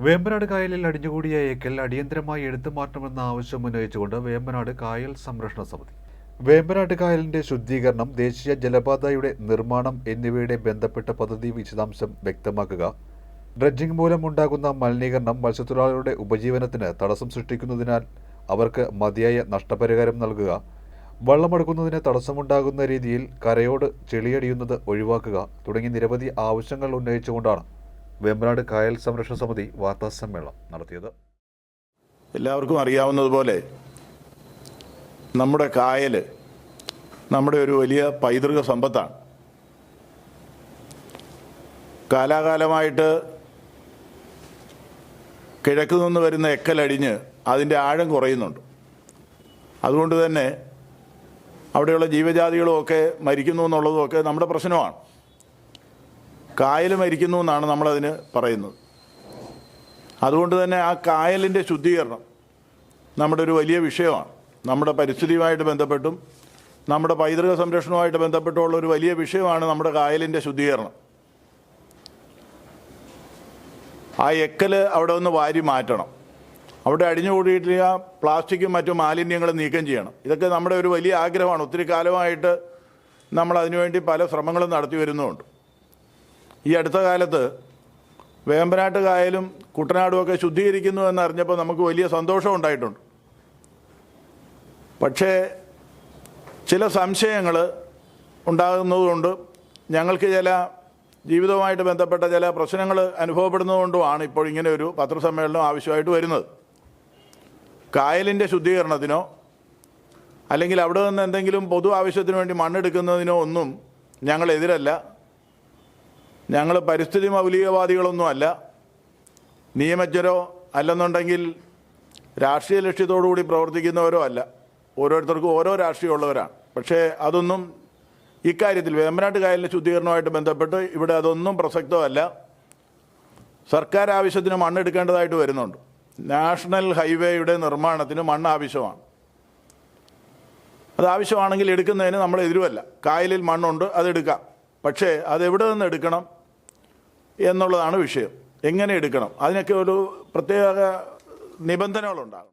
വേമ്പനാട് കായലിൽ അടിഞ്ഞുകൂടിയ ഏക്കൽ അടിയന്തരമായി എടുത്തുമാറ്റണമെന്ന ആവശ്യം ഉന്നയിച്ചുകൊണ്ട് വേമ്പനാട് കായൽ സംരക്ഷണ സമിതി വേമ്പനാട് കായലിന്റെ ശുദ്ധീകരണം, ദേശീയ ജലപാതയുടെ നിർമ്മാണം എന്നിവയുടെ ബന്ധപ്പെട്ട പദ്ധതി വിശദാംശം വ്യക്തമാക്കുക, ഡ്രഡ്ജിംഗ് മൂലം ഉണ്ടാകുന്ന മലിനീകരണം മത്സ്യത്തൊഴിലാളികളുടെ ഉപജീവനത്തിന് തടസ്സം സൃഷ്ടിക്കുന്നതിനാൽ അവർക്ക് മതിയായ നഷ്ടപരിഹാരം നൽകുക, വള്ളമെടുക്കുന്നതിന് തടസ്സമുണ്ടാകുന്ന രീതിയിൽ കരയോട് ചെളിയടിയുന്നത് ഒഴിവാക്കുക തുടങ്ങി നിരവധി ആവശ്യങ്ങൾ ഉന്നയിച്ചുകൊണ്ടാണ് വേമ്പനാട് കായൽ സംരക്ഷണ സമിതി വാർത്താസമ്മേളനം നടത്തിയത്. എല്ലാവർക്കും അറിയാവുന്നതുപോലെ നമ്മുടെ കായൽ നമ്മുടെ ഒരു വലിയ പൈതൃക സമ്പത്താണ്. കാലാകാലമായിട്ട് കിഴക്ക് നിന്ന് വരുന്ന എക്കലടിഞ്ഞ് അതിൻ്റെ ആഴം കുറയുന്നുണ്ട്. അതുകൊണ്ട് തന്നെ അവിടെയുള്ള ജീവജാതികളുമൊക്കെ മരിക്കുന്നു എന്നുള്ളതുമൊക്കെ നമ്മുടെ പ്രശ്നമാണ്. കായൽ മരിക്കുന്നു എന്നാണ് നമ്മളതിന് പറയുന്നത്. അതുകൊണ്ട് തന്നെ ആ കായലിൻ്റെ ശുദ്ധീകരണം നമ്മുടെ ഒരു വലിയ വിഷയമാണ്. നമ്മുടെ പരിസ്ഥിതിയുമായിട്ട് ബന്ധപ്പെട്ടും നമ്മുടെ പൈതൃക സംരക്ഷണവുമായിട്ട് ബന്ധപ്പെട്ടുള്ള ഒരു വലിയ വിഷയമാണ് നമ്മുടെ കായലിൻ്റെ ശുദ്ധീകരണം. ആ എക്കൽ അവിടെ ഒന്ന് വാരി മാറ്റണം. അവിടെ അടിഞ്ഞുകൂടിയിട്ടുള്ള പ്ലാസ്റ്റിക്കും മറ്റു മാലിന്യങ്ങളും നീക്കം ചെയ്യണം. ഇതൊക്കെ നമ്മുടെ ഒരു വലിയ ആഗ്രഹമാണ്. ഒത്തിരി കാലമായിട്ട് നമ്മൾ അതിനുവേണ്ടി പല ശ്രമങ്ങളും നടത്തി വരുന്നുമുണ്ട്. ഈ അടുത്ത കാലത്ത് വേമ്പനാട്ട് കായലും കുട്ടനാടുമൊക്കെ ശുദ്ധീകരിക്കുന്നു എന്നറിഞ്ഞപ്പോൾ നമുക്ക് വലിയ സന്തോഷം ഉണ്ടായിട്ടുണ്ട്. പക്ഷേ ചില സംശയങ്ങൾ ഉണ്ടാകുന്നതുകൊണ്ട് ഞങ്ങൾക്ക് ചില ജീവിതവുമായിട്ട് ബന്ധപ്പെട്ട ചില പ്രശ്നങ്ങൾ അനുഭവപ്പെടുന്നതുകൊണ്ടുമാണ് ഇപ്പോൾ ഇങ്ങനെ ഒരു പത്രസമ്മേളനം ആവശ്യമായിട്ട് വരുന്നത്. കായലിൻ്റെ ശുദ്ധീകരണത്തിനോ അല്ലെങ്കിൽ അവിടെ നിന്ന് എന്തെങ്കിലും പൊതു ആവശ്യത്തിന് വേണ്ടി മണ്ണെടുക്കുന്നതിനോ ഒന്നും ഞങ്ങളെതിരല്ല. ഞങ്ങൾ പരിസ്ഥിതി മൗലികവാദികളൊന്നുമല്ല, നിയമജ്ഞരോ അല്ലെന്നുണ്ടെങ്കിൽ രാഷ്ട്രീയ ലക്ഷ്യത്തോടുകൂടി പ്രവർത്തിക്കുന്നവരോ അല്ല. ഓരോരുത്തർക്കും ഓരോ രാഷ്ട്രീയമുള്ളവരാണ്. പക്ഷേ അതൊന്നും ഇക്കാര്യത്തിൽ വേമ്പനാട്ട് കായലിൻ്റെ ശുദ്ധീകരണവുമായിട്ട് ബന്ധപ്പെട്ട് ഇവിടെ അതൊന്നും പ്രസക്തമല്ല. സർക്കാർ ആവശ്യത്തിന് മണ്ണെടുക്കേണ്ടതായിട്ട് വരുന്നുണ്ട്. നാഷണൽ ഹൈവേയുടെ നിർമ്മാണത്തിന് മണ്ണ് ആവശ്യമാണ്. അത് ആവശ്യമാണെങ്കിൽ എടുക്കുന്നതിന് നമ്മൾ എതിരുമല്ല. കായലിൽ മണ്ണുണ്ട്, അതെടുക്കാം. പക്ഷേ അതെവിടെ നിന്ന് എടുക്കണം എന്നുള്ളതാണ് വിഷയം. എങ്ങനെ എടുക്കണം, അതിനൊക്കെ ഒരു പ്രത്യേക നിബന്ധനകളുണ്ടാകും.